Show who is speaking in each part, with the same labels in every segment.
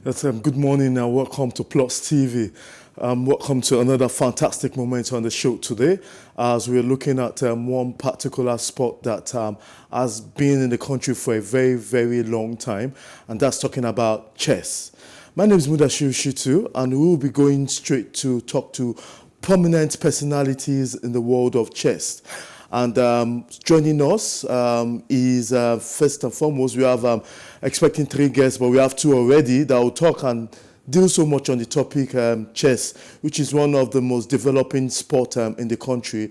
Speaker 1: Yes, good morning and welcome to Plus TV. Welcome to another fantastic moment on the show today as we're looking at one particular sport that has been in the country for a very, very long time, and that's talking about chess. My name is Mudashiru Shitu, and we will be going straight to talk to prominent personalities in the world of chess. And joining us is, first and foremost, we have expecting 3 guests, but we have 2 already that will talk and deal so much on the topic chess, which is one of the most developing sport in the country.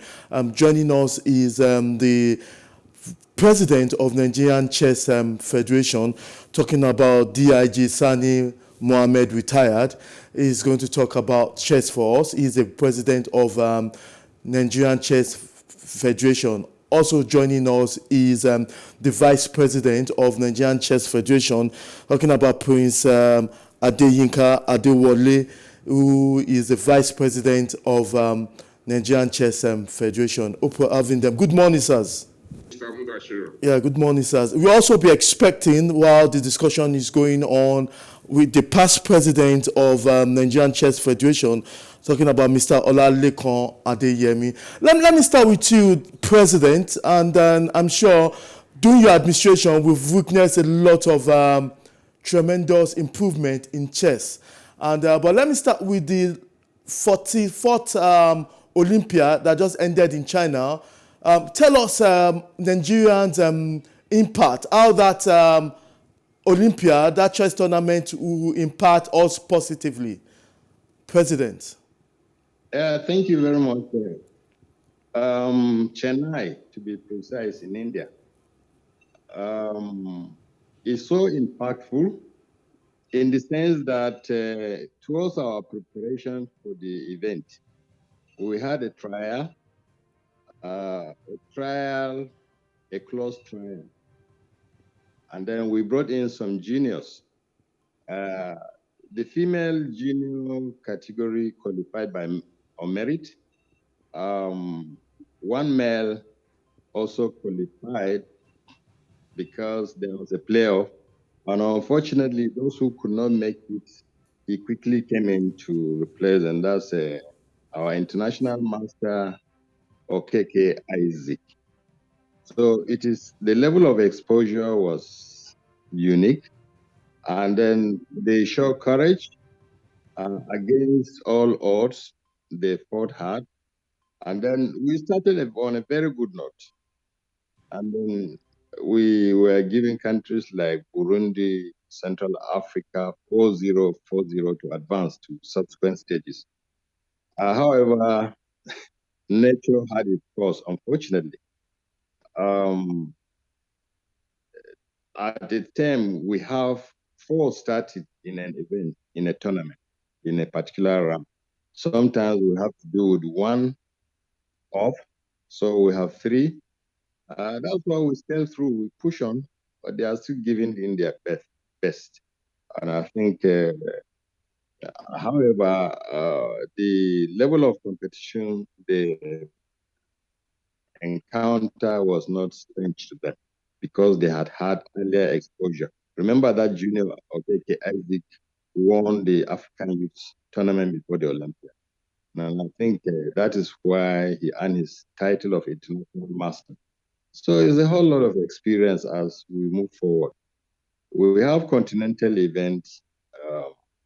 Speaker 1: Joining us is the president of Nigerian Chess Federation, talking about DIG Sani Mohammed, retired. He's going to talk about chess for us. He's the president of Nigerian Chess Federation. Also joining us is the Vice President of Nigerian Chess Federation, talking about Prince Adeyinka Adewole, who is the Vice President of Nigerian Chess Federation. Hope we're having them. Good morning, sirs. Yeah, good morning, sirs. We'll also be expecting, while the discussion is going on, with the past president of Nigerian Chess Federation, talking about Mr. Olalekan Adeyemi. Let me start with you, President, and then I'm sure during your administration, we've witnessed a lot of tremendous improvement in chess. And but let me start with the 44th Olympiad that just ended in China. Tell us Nigerians' impact, how that Olympiad, that chess tournament, will impact us positively. President.
Speaker 2: Thank you very much. Chennai, to be precise, in India, is so impactful in the sense that towards our preparation for the event, we had a trial, a close trial, and then we brought in some juniors. The female junior category qualified on merit. One male also qualified because there was a playoff. And unfortunately, those who could not make it, he quickly came in to replace, and that's our international master, Committee-AICC. So the level of exposure was unique. And then they showed courage against all odds. They fought hard. And then we started on a very good note. And then we were giving countries like Burundi, Central Africa, 4-0 to advance to subsequent stages. However, nature had its course, unfortunately. At the time, we have 4 started in an event, in a tournament, in a particular round. Sometimes we have to do with 1 off, so we have 3. That's why we scale through, we push on, but they are still giving in their best. And I think, however, the level of competition they encounter was not strange to them because they had earlier exposure. Remember that junior Isaac won the African Youth Tournament before the Olympiad. And I think that is why he earned his title of international master. So it's a whole lot of experience as we move forward. We have continental events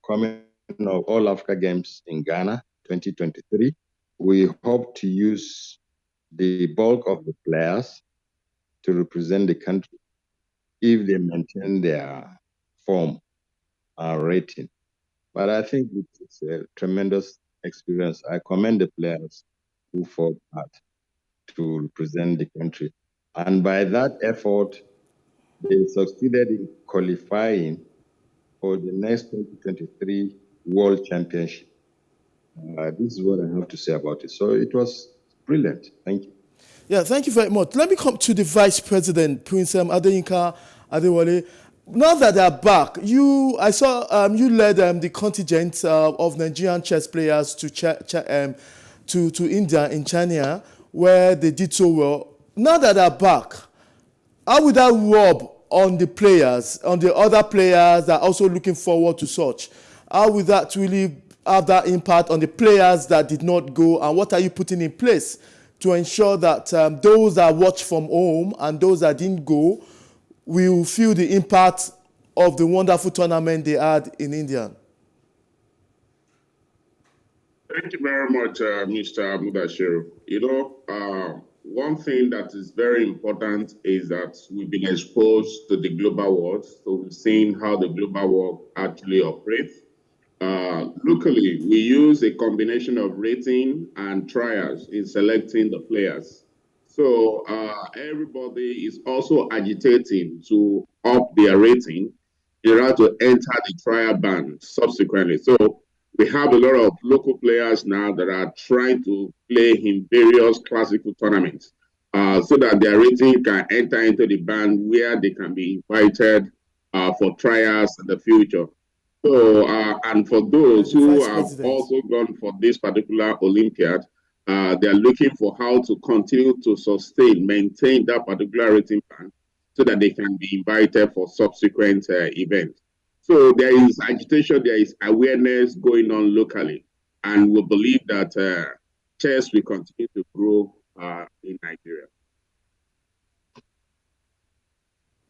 Speaker 2: coming up, All Africa Games in Ghana, 2023. We hope to use the bulk of the players to represent the country if they maintain their form and rating. But I think it's a tremendous experience. I commend the players who fought hard to represent the country. And by that effort, they succeeded in qualifying for the next 2023 World Championship. This is what I have to say about it. So it was brilliant. Thank you.
Speaker 1: Yeah, thank you very much. Let me come to the Vice President, Prince Adeyinka Adewole. Now that they're back, I saw you led the contingent of Nigerian chess players to India in China, where they did so well. Now that they're back, how would that rub on the players, on the other players that are also looking forward to such? How will that really have that impact on the players that did not go, and what are you putting in place to ensure that those that watch from home and those that didn't go will feel the impact of the wonderful tournament they had in India?
Speaker 3: Thank you very much, Mr. Mudashiru. One thing that is very important is that we've been exposed to the global world, so we've seen how the global world actually operates. Locally, we use a combination of rating and trials in selecting the players. So everybody is also agitating to up their rating in order to enter the trial band subsequently. So we have a lot of local players now that are trying to play in various classical tournaments so that their rating can enter into the band where they can be invited for trials in the future. So, and for those who have also gone for this particular Olympiad, they are looking for how to continue to maintain that particular rating band so that they can be invited for subsequent events. So there is agitation, there is awareness going on locally, and we believe that chess will continue to grow in Nigeria.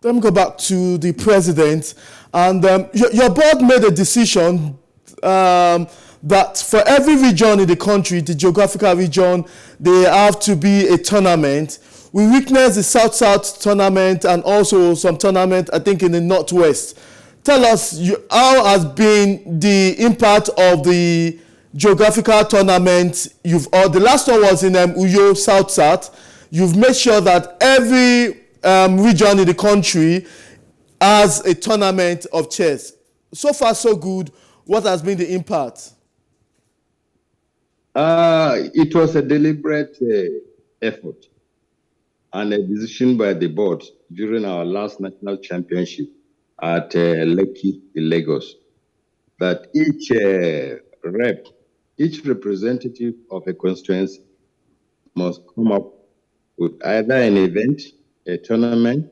Speaker 1: Let me go back to the president. And your board made a decision that for every region in the country, the geographical region, they have to be a tournament. We witnessed the South-South tournament and also some tournament, I think, in the Northwest. Tell us how has been the impact of the geographical tournament. The last one was in Uyo, South-South. You've made sure that every region in the country has a tournament of chess. So far, so good. What has been the impact?
Speaker 2: It was a deliberate effort and a decision by the board during our last national championship at Lekki in Lagos that each representative of a constituency must come up with either an event, a tournament,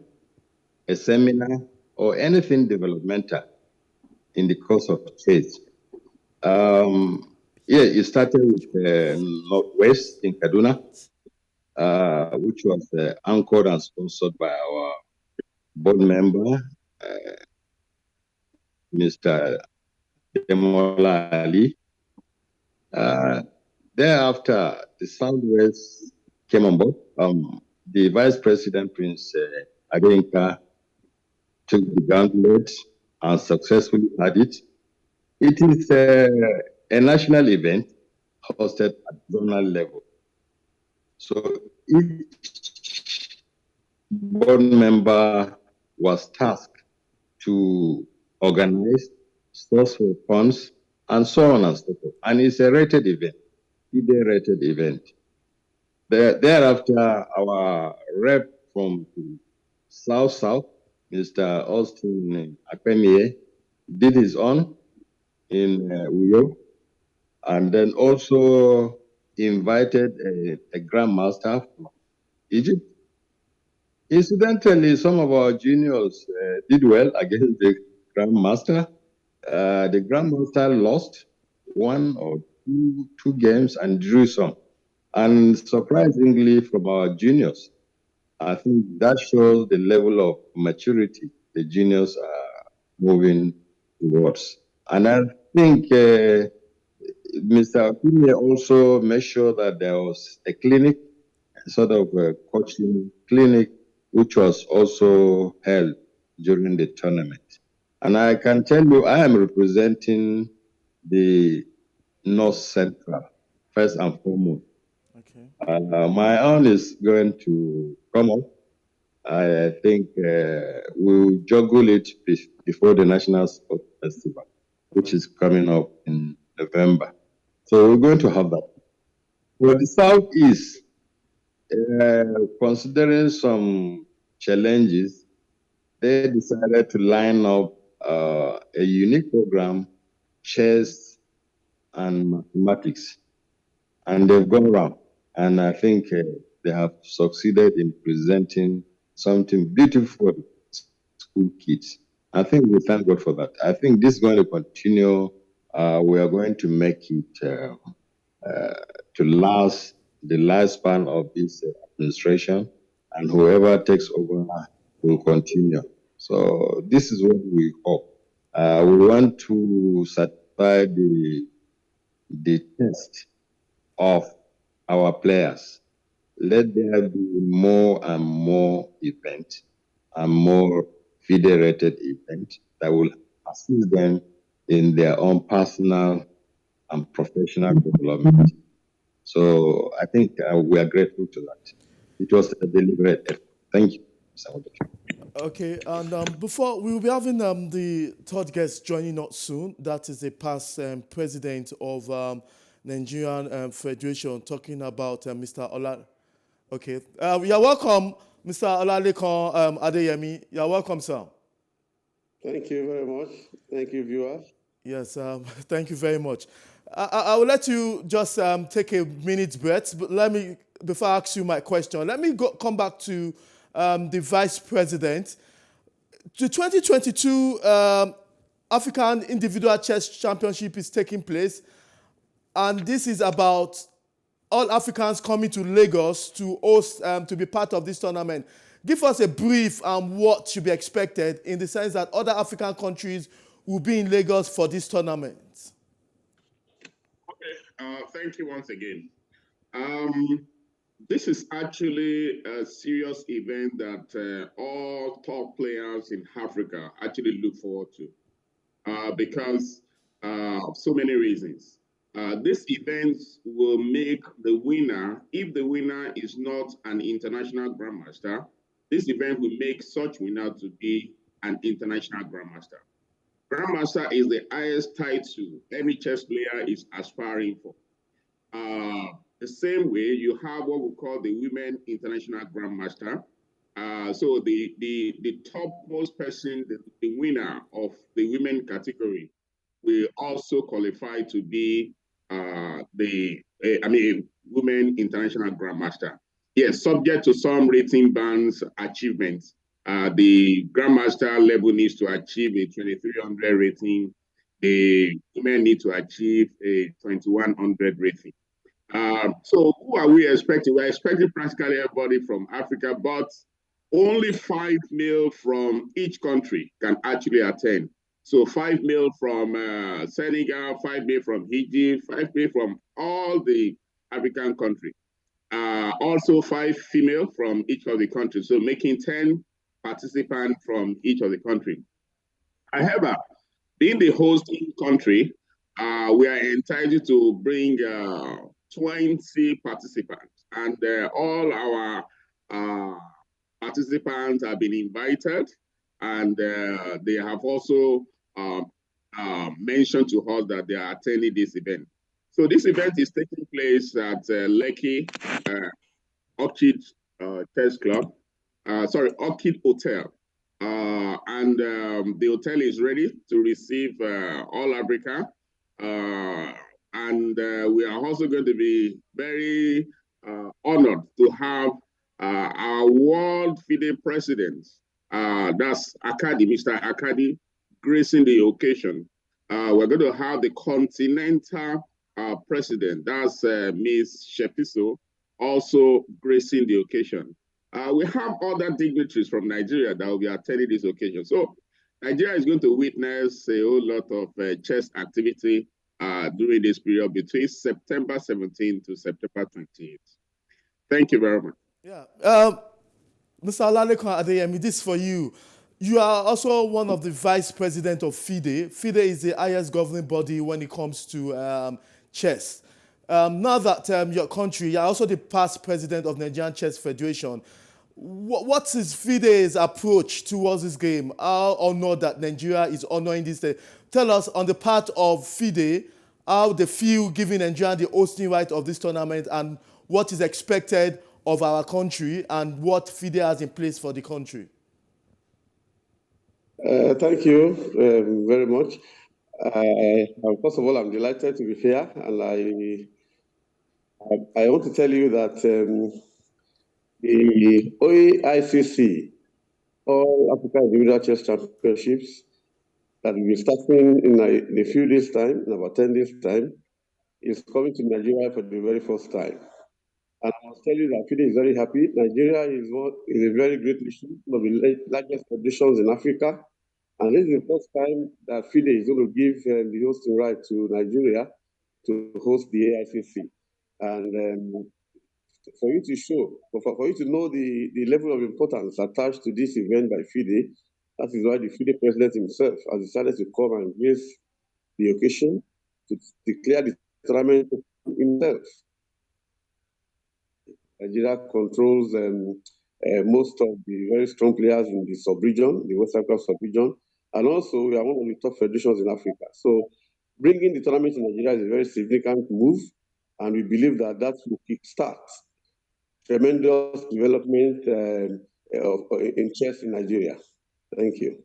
Speaker 2: a seminar, or anything developmental in the course of chess. It started with Northwest in Kaduna, which was anchored and sponsored by our board member, Mr. Adeyemi. Thereafter, the Southwest came on board. The Vice President, Prince Adeyinka, took the gauntlet and successfully had it. It is a national event hosted at zonal level. So each board member was tasked to organize, source for funds, and so on and so forth. And it's a rated event, FIDE-rated event. Thereafter, our rep from South-South, Mr. Austin Akpemie, did his own in Uyo, and then also invited a grandmaster from Egypt. Incidentally, some of our juniors did well against the grandmaster. The grandmaster lost one or two games and drew some. And surprisingly, from our juniors, I think that shows the level of maturity the juniors are moving towards. And I think Mr. Akpemie also made sure that there was a clinic, a sort of a coaching clinic, which was also held during the tournament. And I can tell you, I am representing the North Central, first and foremost. Okay. My own is going to come up. I think we'll juggle it before the National Sport Festival, which is coming up in November. So we're going to have that. For the Southeast, considering some challenges, they decided to line up a unique program, chess and mathematics. And they've gone around. And I think they have succeeded in presenting something beautiful for school kids. I think we thank God for that. I think this is going to continue. We are going to make it to last the lifespan of this administration, and whoever takes over will continue. So this is what we hope. We want to satisfy the test of our players. Let there be more and more events and more federated events that will assist them in their own personal and professional development. So I think we are grateful to that. It was a deliberate effort. Thank you, Mr. Moderator.
Speaker 1: Okay, and before we will be having the third guest joining us soon. That is the past president of Nigerian Federation, talking about Mr. Ola. Okay, you're welcome, Mr. Olalekan Adeyemi. You're welcome, sir.
Speaker 4: Thank you very much. Thank you, viewers.
Speaker 1: Yes, thank you very much. I will let you just take a minute's breath, but let me, before I ask you my question, let me come back to the vice president. The 2022 African Individual Chess Championship is taking place, and this is about all Africans coming to Lagos to host, to be part of this tournament. Give us a brief on what should be expected in the sense that other African countries will be in Lagos for this tournament.
Speaker 3: Okay, thank you once again. This is actually a serious event that all top players in Africa actually look forward to because of so many reasons. This event will make the winner, if the winner is not an international grandmaster, this event will make such winner to be an international grandmaster. Grandmaster is the highest title any chess player is aspiring for. The same way, you have what we call the Women International Grandmaster. So the topmost person, the winner of the women category, will also qualify to be Women International Grandmaster. Yes, subject to some rating bands achievements. The Grandmaster level needs to achieve a 2300 rating. The women need to achieve a 2100 rating. So who are we expecting? We're expecting practically everybody from Africa, but only 5 male from each country can actually attend. So 5 male from Senegal, 5 male from Egypt, 5 male from all the African countries. Also 5 female from each of the countries. So making 10 participants from each of the countries. However, being the hosting country, we are entitled to bring 20 participants, and all our participants have been invited, and they have also mentioned to us that they are attending this event. So this event is taking place at Lekki Orchid Chess Club, Orchid Hotel. And the hotel is ready to receive all Africa. And we are also going to be very honored to have our World FIDE president, that's Akadi, Mr. Akadi, gracing the occasion. We're going to have the continental president, that's Ms. Shepiso, also gracing the occasion. We have other dignitaries from Nigeria that will be attending this occasion. So Nigeria is going to witness a whole lot of chess activity during this period between September 17th to September 28th. Thank you very much.
Speaker 1: Yeah, Mr. Olalekan Adeyemi, this is for you. You are also one of the vice president of FIDE. FIDE is the highest governing body when it comes to chess. Now that your country, you're also the past president of Nigerian Chess Federation. What is FIDE's approach towards this game? How honored that Nigeria is honoring this day? Tell us on the part of FIDE, how they feel giving Nigeria the hosting right of this tournament and what is expected of our country and what FIDE has in place for the country.
Speaker 4: Thank you very much. First of all, I'm delighted to be here, and I want to tell you that the OAICC All Africa Individual Chess Championships that will be starting in a few days' time, in about 10 days' time, is coming to Nigeria for the very first time. And I must tell you that FIDE is very happy. Nigeria is a very great nation, one of the largest federations in Africa. And this is the first time that FIDE is going to give the hosting right to Nigeria to host the AICC. And for you to show, for you to know the level of importance attached to this event by FIDE, that is why the FIDE president himself has decided to come and grace the occasion to declare the tournament himself. Nigeria controls most of the very strong players in the sub-region, the West Africa sub-region, and also we are one of the top federations in Africa. So bringing the tournament to Nigeria is a very significant move, and we believe that that will kickstart tremendous development in chess in Nigeria. Thank you.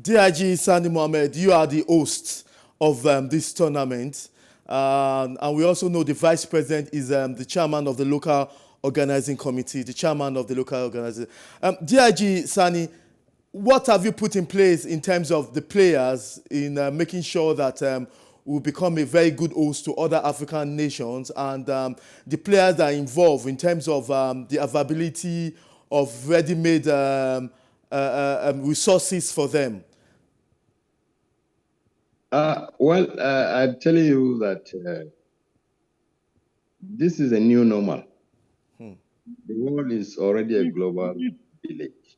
Speaker 1: DIG Sani Mohammed, you are the host of this tournament. And we also know the vice president is the chairman of the local organizing committee, the chairman of the local organizing. DIG Sani, what have you put in place in terms of the players in making sure that we'll become a very good host to other African nations, and the players that are involved in terms of the availability of ready-made resources for them?
Speaker 2: I'm telling you that this is a new normal. The world is already a global village.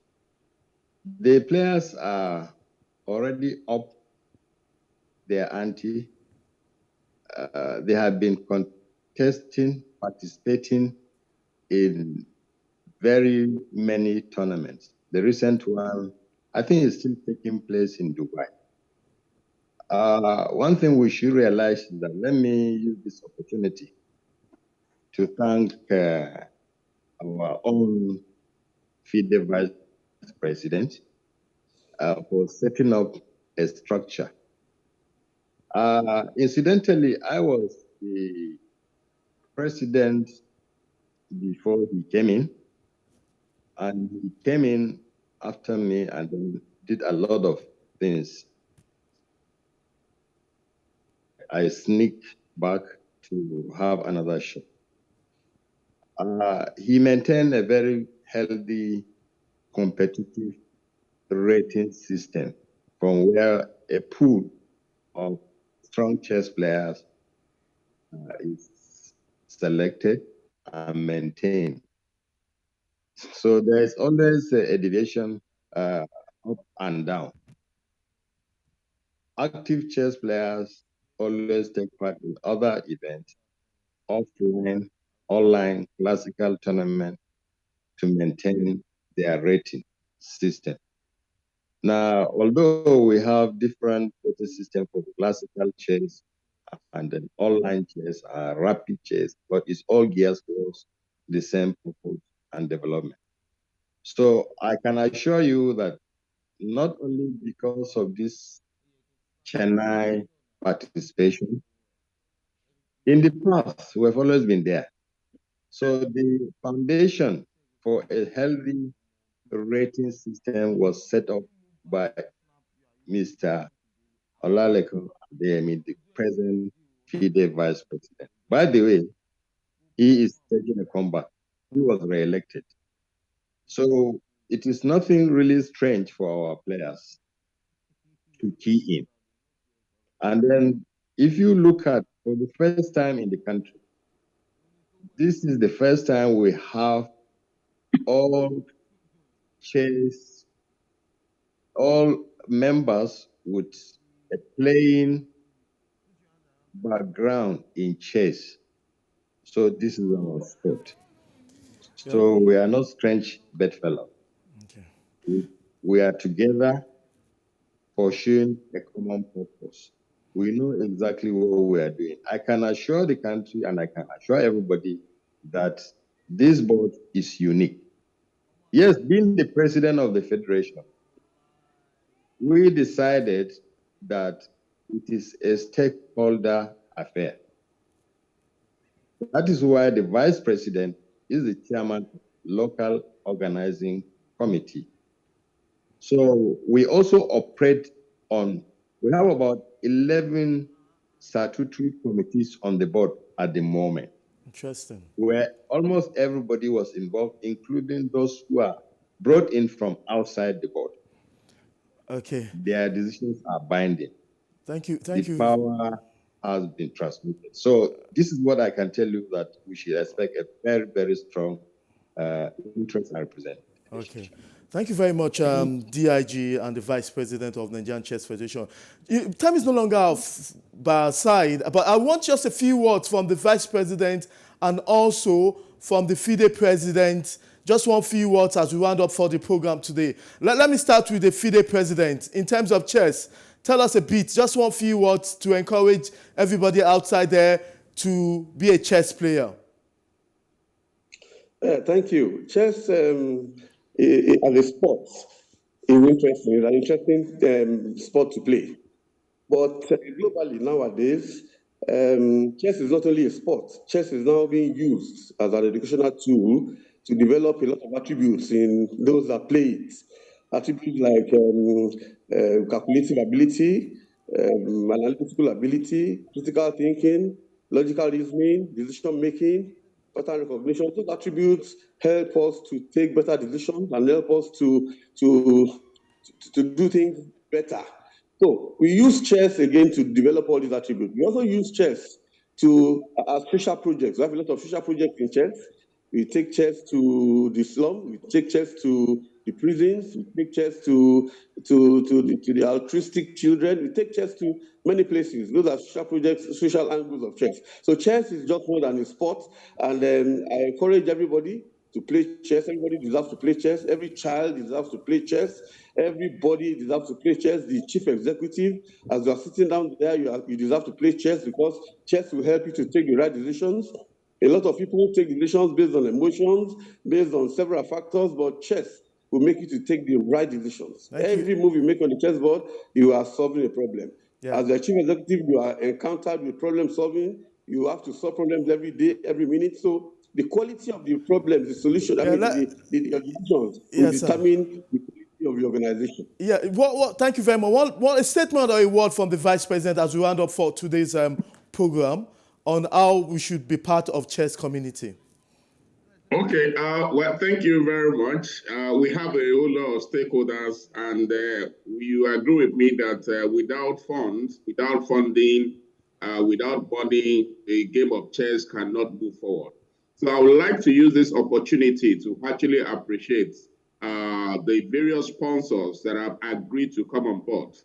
Speaker 2: The players are already up their ante. They have been contesting, participating in very many tournaments. The recent one, I think, is still taking place in Dubai. One thing we should realize is that, let me use this opportunity to thank our own FIDE Vice President for setting up a structure. Incidentally, I was the president before he came in, and he came in after me and then did a lot of things. I sneaked back to have another shot. He maintained a very healthy, competitive rating system from where a pool of strong chess players is selected and maintained. So there's always a deviation up and down. Active chess players always take part in other events, offline, online, classical tournament, to maintain their rating system. Now, although we have different rating systems for classical chess and then online chess, rapid chess, but it's all geared towards the same purpose and development. So I can assure you that not only because of this Chennai participation, in the past, we've always been there. So the foundation for a healthy rating system was set up by Mr. Olalekan, Adeyemi, the present FIDE vice president. By the way, he is taking a comeback. He was re-elected. So it is nothing really strange for our players to key in. And then if you look at, for the first time in the country, this is the first time we have all chess, all members with a playing background in chess. So this is our sport. So we are not strange bedfellows. Okay. We are together pursuing a common purpose. We know exactly what we are doing. I can assure the country and I can assure everybody that this board is unique. Yes, being the president of the federation, we decided that it is a stakeholder affair. That is why the vice president is the chairman of local organizing committee. So we also operate on, we have about 11 statutory committees on the board at the moment.
Speaker 1: Interesting.
Speaker 2: Where almost everybody was involved, including those who are brought in from outside the board.
Speaker 1: Okay.
Speaker 2: Their decisions are binding.
Speaker 1: Thank you.
Speaker 2: The power has been transmitted. So this is what I can tell you, that we should expect a very, very strong interest and representation.
Speaker 1: Okay. Thank you very much, DIG and the Vice President of Nigerian Chess Federation. Time is no longer by our side, but I want just a few words from the Vice President and also from the FIDE President. Just one few words as we round up for the program today. Let me start with the FIDE President. In terms of chess, tell us a bit, just one few words to encourage everybody outside there to be a chess player.
Speaker 4: Thank you. Chess as a sport is interesting. It's an interesting sport to play. But globally nowadays, chess is not only a sport. Chess is now being used as an educational tool to develop a lot of attributes in those that play it. Attributes like calculative ability, analytical ability, critical thinking, logical reasoning, decision making, pattern recognition. Those attributes help us to take better decisions and help us to do things better. So we use chess again to develop all these attributes. We also use chess as social projects. We have a lot of social projects in chess. We take chess to the slum. We take chess to the prisons. We take chess to the altruistic children. We take chess to many places. Those are social projects, social angles of chess. So chess is just more than a sport. And I encourage everybody to play chess. Everybody deserves to play chess. Every child deserves to play chess. Everybody deserves to play chess. The chief executive, as you are sitting down there, you deserve to play chess, because chess will help you to take the right decisions. A lot of people take decisions based on emotions, based on several factors, but chess will make you to take the right decisions. Every move you make on the chessboard, you are solving a problem. Yeah. As a chief executive, you are encountered with problem solving. You have to solve problems every day, every minute. So the quality of the problems, the solution, the decisions will determine the quality of the organization.
Speaker 1: Yeah, thank you very much. A statement or a word from the Vice President as we round up for today's program on how we should be part of chess community.
Speaker 3: Okay, well, thank you very much. We have a whole lot of stakeholders, and you agree with me that without funds, without funding, without money, a game of chess cannot move forward. So I would like to use this opportunity to actually appreciate the various sponsors that have agreed to come on board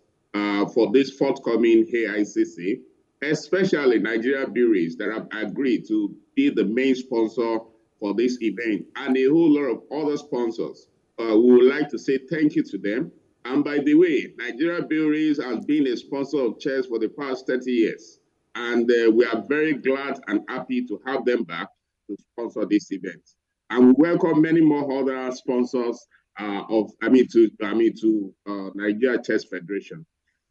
Speaker 3: for this forthcoming AICC, especially Nigeria breweries that have agreed to be the main sponsor for this event, and a whole lot of other sponsors. We would like to say thank you to them. And by the way, Nigeria breweries has been a sponsor of chess for the past 30 years. And we are very glad and happy to have them back to sponsor this event. And we welcome many more other sponsors to Nigeria Chess Federation.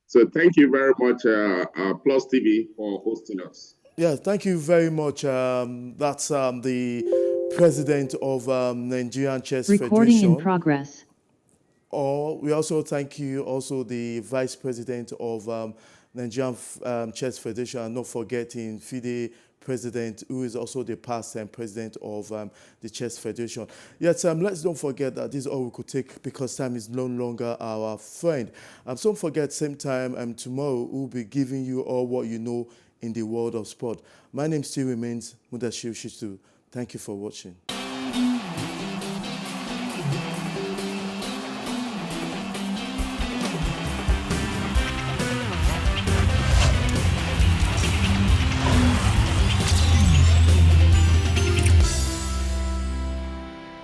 Speaker 3: So thank you very much, PlusTV, for hosting us.
Speaker 1: Yeah, thank you very much. That's the President of Nigerian Chess Federation.
Speaker 5: Recording in progress.
Speaker 1: We also thank you, also the Vice President of Nigerian Chess Federation, and not forgetting FIDE President, who is also the past President of the Chess Federation. Yet, let's don't forget that this is all we could take, because time is no longer our friend. Don't forget, same time tomorrow, we'll be giving you all what you know in the world of sport. My name still remains Mudashiru Shitu. Thank you for watching.